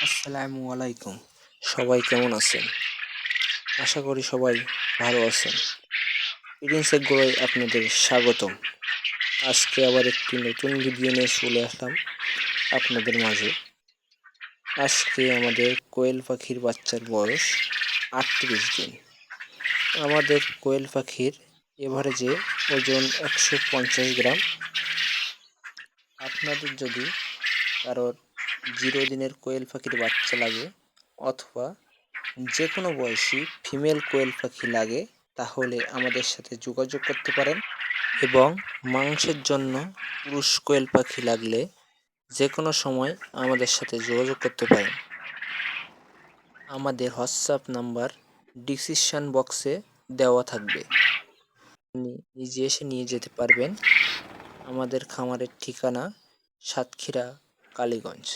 আসসালামু আলাইকুম। সবাই কেমন আছেন? আশা করি সবাই ভালো আছেন। প্রিন্সের গোড়ায় আপনাদের স্বাগতম। আজকে আবার একটি নতুন ভিডিও নিয়ে চলে আসলাম আপনাদের মাঝে। আজকে আমাদের কোয়েল পাখির বাচ্চার বয়স ৩৮ দিন। আমাদের কোয়েল পাখির এভারেজে ওজন ১৫০ গ্রাম। আপনাদের যদি কারোর 0 দিনের কোয়েল পাখির বাচ্চা লাগে অথবা যে কোনো বয়সী ফিমেল কোয়েল পাখি লাগে তাহলে আমাদের সাথে যোগাযোগ করতে পারেন, এবং মাংসের জন্য পুরুষ কোয়েল পাখি লাগলে যে কোনো সময় আমাদের সাথে যোগাযোগ করতে পারেন। আমাদের হোয়াটসঅ্যাপ নাম্বার ডিসক্রিপশন বক্সে দেওয়া থাকবে, আপনি নিজে এসে নিয়ে যেতে পারবেন। আমাদের খামারের ঠিকানা সাতক্ষীরা, কালীগঞ্জ।